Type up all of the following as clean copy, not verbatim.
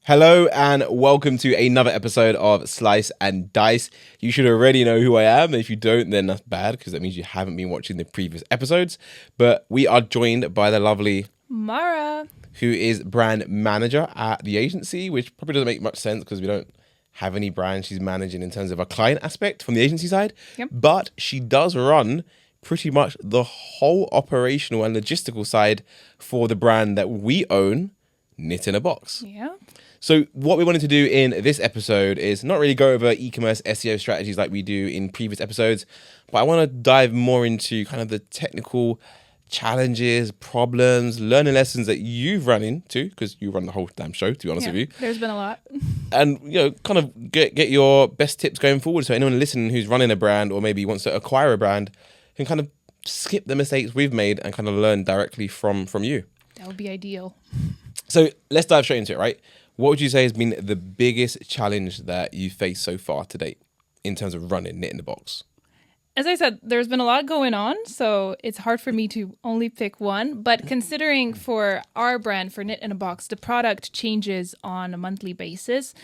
Hello and welcome to another episode of Slice and Dice. You should already know who I am. If you don't, then that's bad because that means you haven't been watching the previous episodes. But we are joined by the lovely Mara, who is brand manager at the agency, which probably doesn't make much sense because we don't have any brand she's managing in terms of a client aspect from the agency side. Yep. But she does run pretty much the whole operational and logistical side for the brand that we own, Knit in a Box. Yeah. So what we wanted to do in this episode is not really go over e-commerce SEO strategies like we do in previous episodes, but I want to dive more into kind of the technical challenges, problems, learning lessons that you've run into, because you run the whole damn show, to be honest with you. There's been a lot. And, kind of get your best tips going forward. So anyone listening who's running a brand or maybe wants to acquire a brand can kind of skip the mistakes we've made and kind of learn directly from you. That would be ideal. So let's dive straight into it, right? What would you say has been the biggest challenge that you faced so far to date in terms of running Knit in the Box? As I said, there's been a lot going on, so it's hard for me to only pick one. But considering for our brand, for Knit in a Box, the product changes on a monthly basis,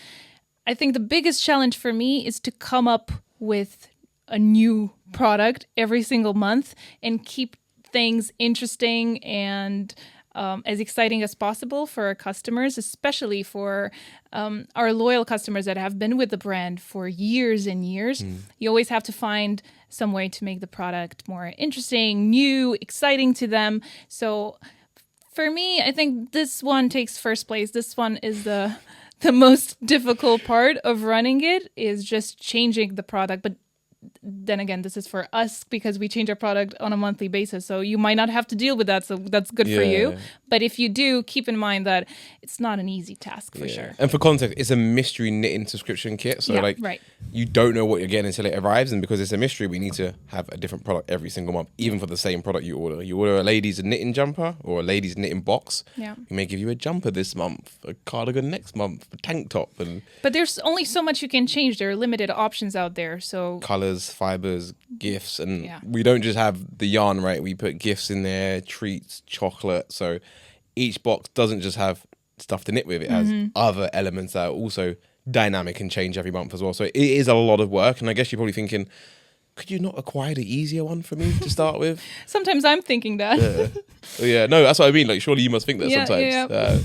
I think the biggest challenge for me is to come up with a new product every single month and keep things interesting and as exciting as possible for our customers, especially for our loyal customers that have been with the brand for years and years. You always have to find some way to make the product more interesting, new, exciting to them. So for me, I think this one takes first place. This one is the most difficult part of running it, is just changing the product. But then again, this is for us because we change our product on a monthly basis. So you might not have to deal with that. So that's good for you. But if you do, keep in mind that it's not an easy task for sure. And for context, it's a mystery knitting subscription kit. So right. You don't know what you're getting until it arrives. And because it's a mystery, we need to have a different product every single month, even for the same product you order. You order a ladies knitting jumper or a ladies knitting box. Yeah. We may give you a jumper this month, a cardigan next month, a tank top. But there's only so much you can change. There are limited options out there. So colors, fibers, gifts, and we don't just have the yarn, right? We put gifts in there, treats, chocolate. So each box doesn't just have stuff to knit with. It has other elements that are also dynamic and change every month as well. So it is a lot of work. And I guess you're probably thinking, could you not acquire the easier one for me to start with? Sometimes I'm thinking that. No, that's what I mean. Like, surely you must think that sometimes. Yeah.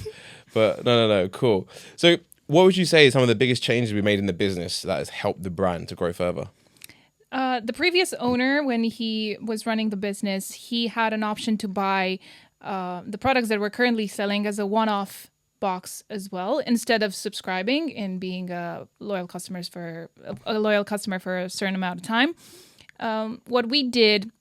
But no, cool. So what would you say is some of the biggest changes we made in the business that has helped the brand to grow further? The previous owner, when he was running the business, he had an option to buy the products that we're currently selling as a one-off box as well, instead of subscribing and being a loyal customer for a certain amount of time. What we did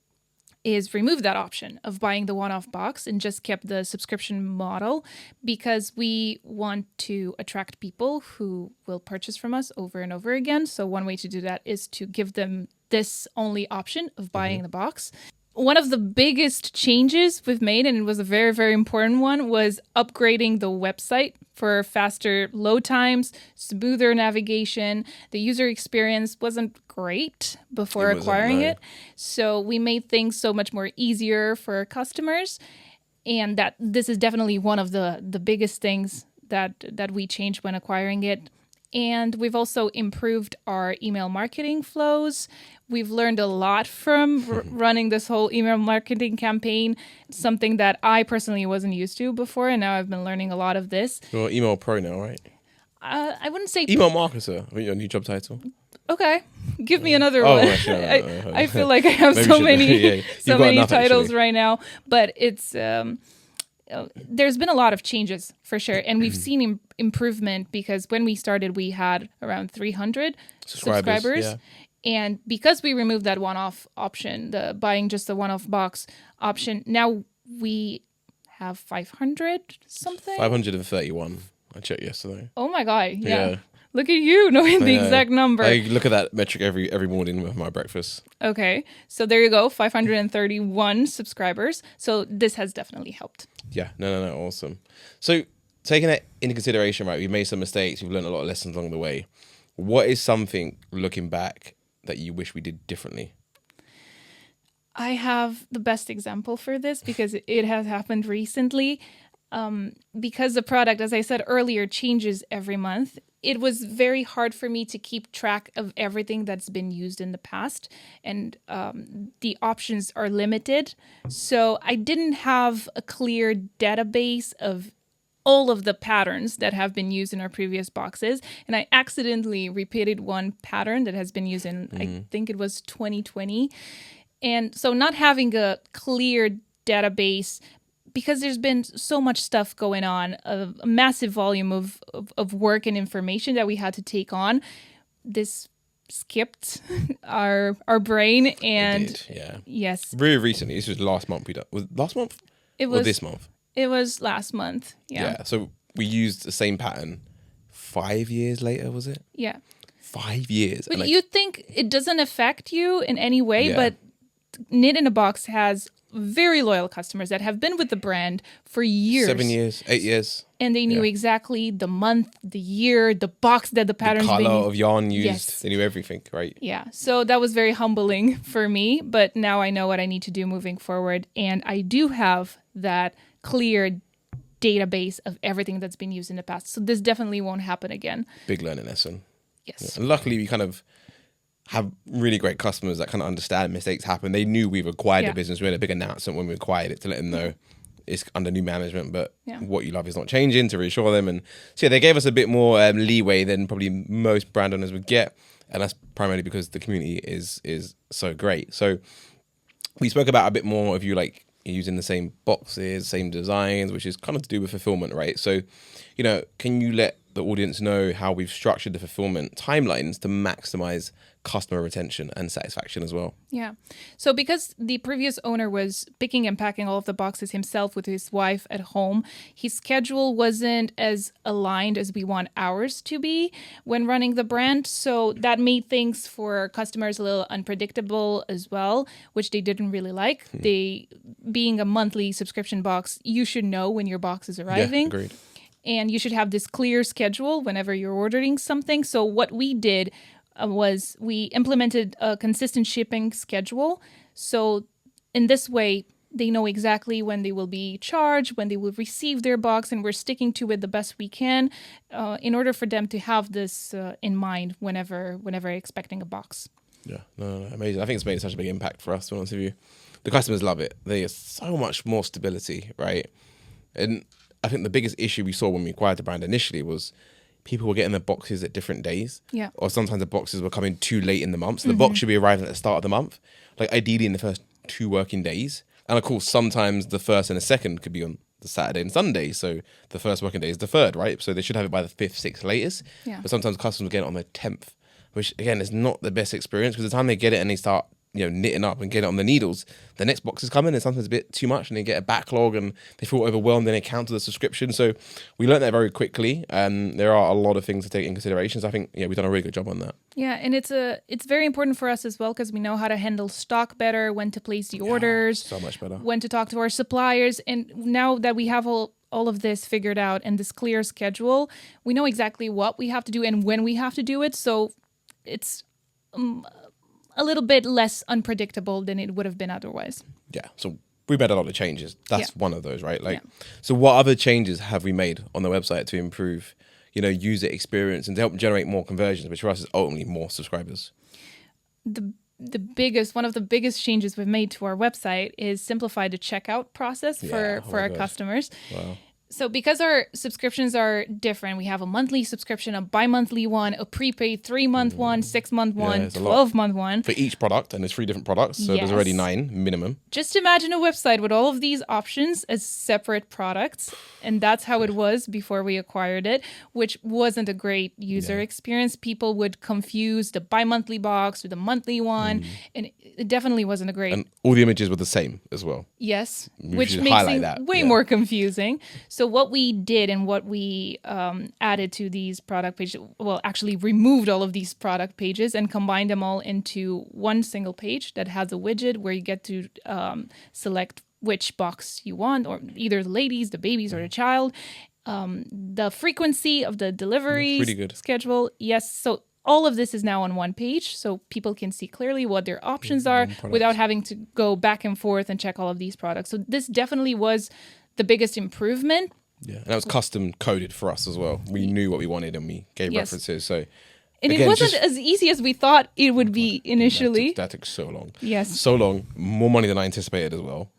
is remove that option of buying the one-off box and just kept the subscription model, because we want to attract people who will purchase from us over and over again. So one way to do that is to give them this only option of buying the box. One of the biggest changes we've made, and it was a very, very important one, was upgrading the website for faster load times, smoother navigation. The user experience wasn't great before acquiring it. So we made things so much more easier for our customers. And that this is definitely one of the biggest things that we changed when acquiring it. And we've also improved our email marketing flows. We've learned a lot from running this whole email marketing campaign, something that I personally wasn't used to before, and now I've been learning a lot of this. You're email pro now, right? I wouldn't say... Email marketer, I think your new job title. Okay, give me another one. Actually, I feel like I have so many titles right now, but it's... there's been a lot of changes for sure, and we've seen improvement, because when we started we had around 300 subscribers. And because we removed that one-off option, the buying just the one-off box option, now we have 500 something. 531. I checked yesterday. Oh my god! Yeah. Look at you knowing the exact number. I look at that metric every morning with my breakfast. Okay, so there you go, 531 subscribers. So this has definitely helped. Yeah, no, awesome. So taking that into consideration, right, we've made some mistakes, we've learned a lot of lessons along the way. What is something, looking back, that you wish we did differently? I have the best example for this because it has happened recently. because the product, as I said earlier, changes every month, it was very hard for me to keep track of everything that's been used in the past. And the options are limited. So I didn't have a clear database of all of the patterns that have been used in our previous boxes. And I accidentally repeated one pattern that has been used in, I think it was 2020. And so not having a clear database, because there's been so much stuff going on, a massive volume of work and information that we had to take on, this skipped our brain. And it did, yeah. Yes. Very recently, this was last month we done. Was it last month? It was or this month? It was last month. Yeah. So we used the same pattern 5 years later, was it? Yeah. 5 years. But you'd think it doesn't affect you in any way, but Knit in a Box has very loyal customers that have been with the brand for years. 7 years, 8 years. And they knew exactly the month, the year, the box that the pattern's the been color of yarn used. Yes. They knew everything, right? Yeah. So that was very humbling for me, but now I know what I need to do moving forward. And I do have that clear database of everything that's been used in the past. So this definitely won't happen again. Big learning lesson. Yes. Yeah. And luckily we kind of have really great customers that kind of understand mistakes happen. They knew we've acquired the business. We had a big announcement when we acquired it to let them know it's under new management, but what you love is not changing, to reassure them. And so they gave us a bit more leeway than probably most brand owners would get. And that's primarily because the community is so great. So we spoke about a bit more of you like using the same boxes, same designs, which is kind of to do with fulfillment, right? So, can you let the audience know how we've structured the fulfillment timelines to maximize customer retention and satisfaction as well? Yeah. So because the previous owner was picking and packing all of the boxes himself with his wife at home, his schedule wasn't as aligned as we want ours to be when running the brand. So that made things for customers a little unpredictable as well, which they didn't really like. They, being a monthly subscription box, you should know when your box is arriving. Yeah, agreed. And you should have this clear schedule whenever you're ordering something. So what we did was we implemented a consistent shipping schedule. So in this way, they know exactly when they will be charged, when they will receive their box, and we're sticking to it the best we can in order for them to have this in mind whenever expecting a box. Yeah, no, amazing. I think it's made such a big impact for us, to be honest with you. The customers love it. There's so much more stability, right? And I think the biggest issue we saw when we acquired the brand initially was people were getting their boxes at different days. Yeah. Or sometimes the boxes were coming too late in the month. So the box should be arriving at the start of the month, like ideally in the first 2 working days. And of course, sometimes the first and the second could be on the Saturday and Sunday. So the first working day is the 3rd, right? So they should have it by the 5th, 6th latest. Yeah. But sometimes customers get it on the 10th, which again is not the best experience because the time they get it and they start knitting up and get it on the needles, the next box is coming and sometimes a bit too much and they get a backlog and they feel overwhelmed and they cancel the subscription. So we learned that very quickly, and there are a lot of things to take in consideration. So I think we've done a really good job on that. Yeah, and it's very important for us as well because we know how to handle stock better, when to place the orders, so much better, when to talk to our suppliers. And now that we have all of this figured out and this clear schedule, we know exactly what we have to do and when we have to do it. So it's a little bit less unpredictable than it would have been otherwise. Yeah, so we made a lot of changes. That's one of those, right? So what other changes have we made on the website to improve, user experience and to help generate more conversions, which for us is ultimately more subscribers? One of the biggest changes we've made to our website is simplify the checkout process for our customers. Wow. So because our subscriptions are different, we have a monthly subscription, a bi-monthly one, a prepaid 3-month one, 6-month one, 12-month one. For each product, and there's 3 different products, so there's already 9 minimum. Just imagine a website with all of these options as separate products, and that's how it was before we acquired it, which wasn't a great user experience. People would confuse the bi-monthly box with the monthly one, and it definitely wasn't a great... And all the images were the same as well. Yes, which makes it way more confusing. So what we did and what we added to these product pages, actually removed all of these product pages and combined them all into one single page that has a widget where you get to select which box you want, or either the ladies, the babies, or the child. The frequency of the delivery schedule. Yes, so all of this is now on one page, so people can see clearly what their options are without having to go back and forth and check all of these products. So this definitely was the biggest improvement. Yeah, and that was custom coded for us as well. We knew what we wanted and we gave references. So, and again, it wasn't as easy as we thought it would be initially. That took so long. Yes. So long. More money than I anticipated as well.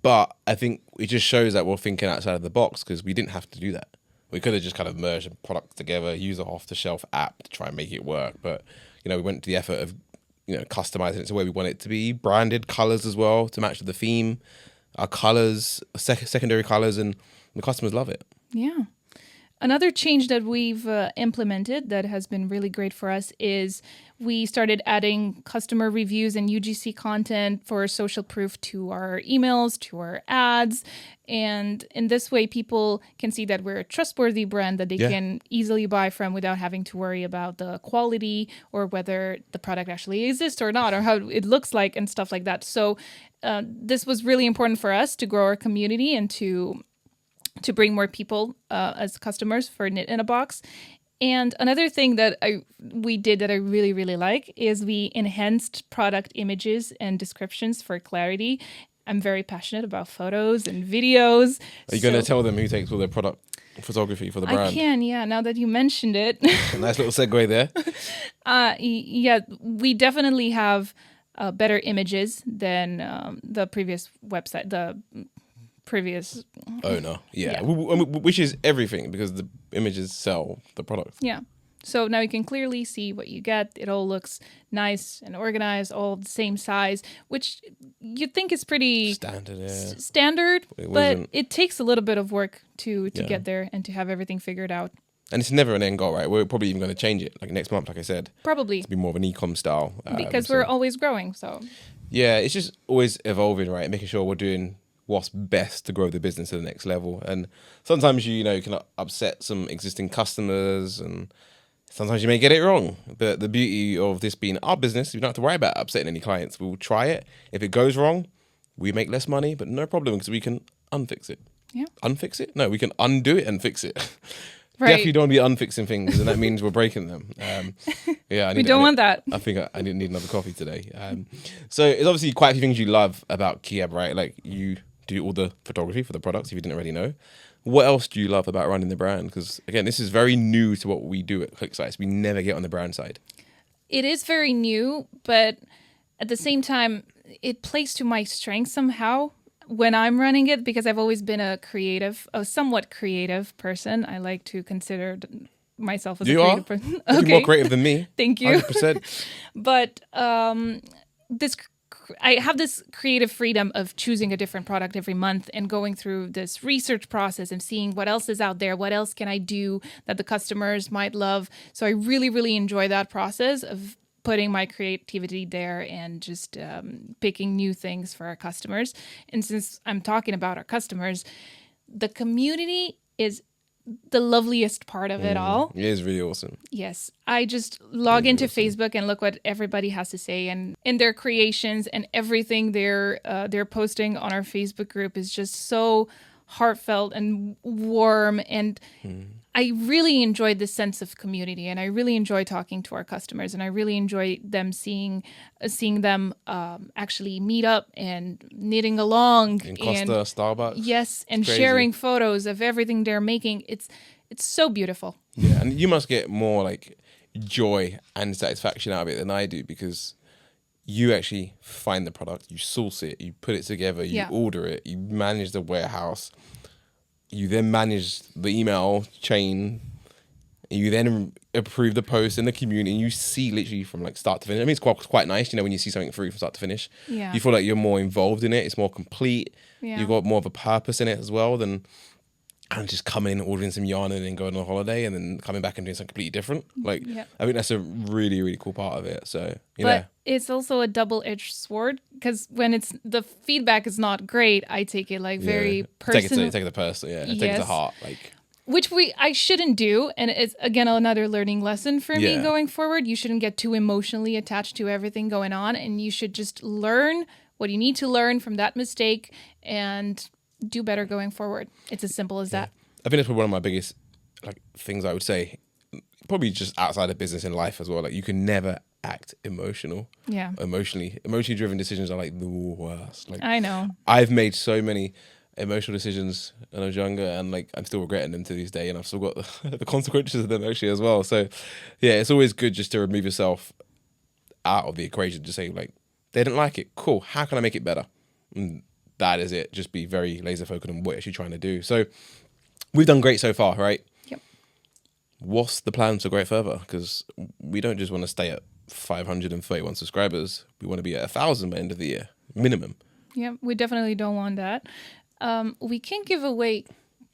But I think it just shows that we're thinking outside of the box, because we didn't have to do that. We could have just kind of merged the products together, use an off-the-shelf app to try and make it work. But, we went to the effort of, customizing it to where we want it to be. Branded colors as well to match with the theme. Our colors, secondary colors, and the customers love it. Yeah. Another change that we've implemented that has been really great for us is we started adding customer reviews and UGC content for social proof to our emails, to our ads. And in this way, people can see that we're a trustworthy brand that they can easily buy from without having to worry about the quality or whether the product actually exists or not, or how it looks like and stuff like that. So this was really important for us to grow our community and to bring more people as customers for Knit in a Box. And another thing that we did that I really, really like is we enhanced product images and descriptions for clarity. I'm very passionate about photos and videos. Are you going to tell them who takes all their product photography for the brand? I can, yeah, now that you mentioned it. A nice little segue there. Yeah, we definitely have better images than the previous website, previous owner. Yeah. Which is everything, because the images sell the product. Yeah. So now you can clearly see what you get. It all looks nice and organized, all the same size, which you'd think is pretty standard, but it takes a little bit of work to get there and to have everything figured out. And it's never an end goal, right? We're probably even going to change it like next month, like I said. Probably. To be more of an Ecom style. Because we're always growing, so. Yeah, it's just always evolving, right? Making sure we're doing what's best to grow the business to the next level. And sometimes you can upset some existing customers, and sometimes you may get it wrong. But the beauty of this being our business, you don't have to worry about upsetting any clients. We'll try it. If it goes wrong, we make less money, but no problem, because we can unfix it. Yeah. Unfix it? No, we can undo it and fix it. Right. Definitely don't be unfixing things, and that means we're breaking them. We don't want that. I think I didn't need another coffee today. So it's obviously quite a few things you love about Kiab, right? Like, you do all the photography for the products, if you didn't already know. What else do you love about running the brand? Because again, this is very new to what we do at ClickSlice. We never get on the brand side. It is very new, but at the same time, it plays to my strength somehow when I'm running it, because I've always been a somewhat creative person. I like to consider myself as a creative person. Okay. You're more creative than me. Thank you. 100%. But I have this creative freedom of choosing a different product every month and going through this research process and seeing what else is out there, what else can I do that the customers might love. So I really, really enjoy that process of putting my creativity there and just picking new things for our customers. And since I'm talking about our customers, the community is the loveliest part of it all. It is really awesome. Yes. I just log into Facebook and look what everybody has to say, and their creations and everything they're posting on our Facebook group is just so heartfelt and warm, and I really enjoyed the sense of community, and I really enjoy talking to our customers, and I really enjoy them seeing them actually meet up and knitting along in Costa, Starbucks. Yes, and sharing photos of everything they're making. It's so beautiful. Yeah, and you must get more like joy and satisfaction out of it than I do, because you actually find the product, you source it, you put it together, you order it, you manage the warehouse, you then manage the email chain, you then approve the post in the community, and you see literally from like start to finish. I mean, it's quite nice, when you see something through from start to finish. Yeah. You feel like you're more involved in it, it's more complete, you've got more of a purpose in it as well than kind of just coming in, ordering some yarn and then going on a holiday and then coming back and doing something completely different. Like, I think that's a really, really cool part of it. So, but it's also a double-edged sword, because when the feedback is not great, I take it like very personal. Take it to person, take it to heart. Like, which I shouldn't do. And it's, again, another learning lesson for me going forward. You shouldn't get too emotionally attached to everything going on, and you should just learn what you need to learn from that mistake and do better going forward. It's as simple as that. I think that's probably one of my biggest things I would say, probably just outside of business in life as well. Like, you can never act emotional. Yeah. Emotionally driven decisions are like the worst. Like, I know. I've made so many emotional decisions when I was younger, and like I'm still regretting them to this day, and I've still got the consequences of them actually as well. So yeah, it's always good just to remove yourself out of the equation. Just say like, they didn't like it, cool, how can I make it better? And that is it. Just be very laser focused on what you're actually trying to do. So we've done great so far, right? Yep. What's the plan to grow further? Because we don't just want to stay at 531 subscribers. We want to be at 1,000 by the end of the year, minimum. Yeah, we definitely don't want that. We can't give away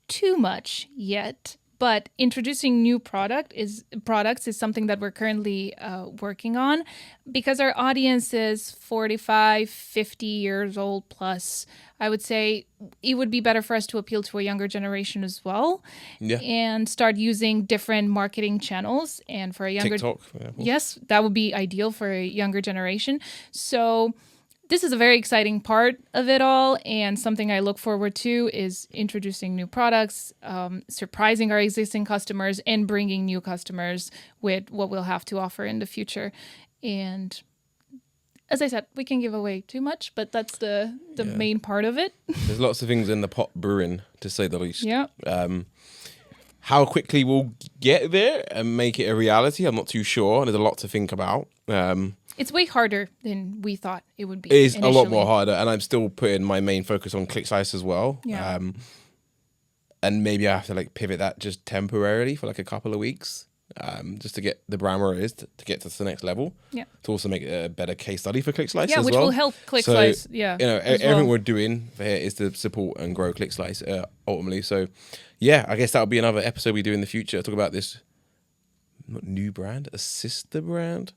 too much yet, but introducing new products is something that we're currently working on, because our audience is 45, 50 years old plus. I would say it would be better for us to appeal to a younger generation as well, and start using different marketing channels. And for a younger TikTok, yes, that would be ideal for a younger generation. So this is a very exciting part of it all, and something I look forward to is introducing new products, surprising our existing customers, and bringing new customers with what we'll have to offer in the future. And as I said, we can give away too much, but that's the main part of it. There's lots of things in the pot brewing, to say the least. Yeah. How quickly we'll get there and make it a reality, I'm not too sure. There's a lot to think about. It's way harder than we thought it would be. It is initially. a lot more harder, and I'm still putting my main focus on ClickSlice as well. Yeah. And maybe I have to like pivot that just temporarily for like a couple of weeks, just to get the brand where it is, to get to the next level. Yeah. To also make it a better case study for ClickSlice Yeah, as which well. will help ClickSlice. So, yeah. Everything we're doing here is to support and grow ClickSlice ultimately. So, yeah, I guess that'll be another episode we do in the future. Talk about this not new brand, a sister brand,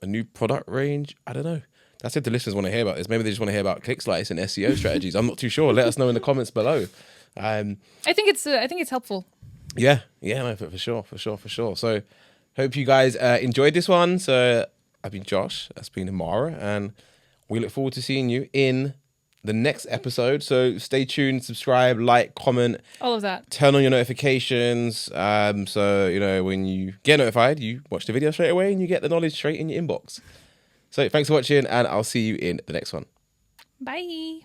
a new product range. I don't know. That's if the listeners want to hear about this. Maybe they just want to hear about ClickSlice and SEO strategies. I'm not too sure. Let us know in the comments below. I think it's helpful. Yeah, no, for sure. So, hope you guys enjoyed this one. So, I've been Josh. That's been Amara, and we look forward to seeing you in the next episode. So stay tuned, subscribe, like, comment, all of that. Turn on your notifications. So when you get notified, you watch the video straight away and you get the knowledge straight in your inbox. So thanks for watching, and I'll see you in the next one. Bye.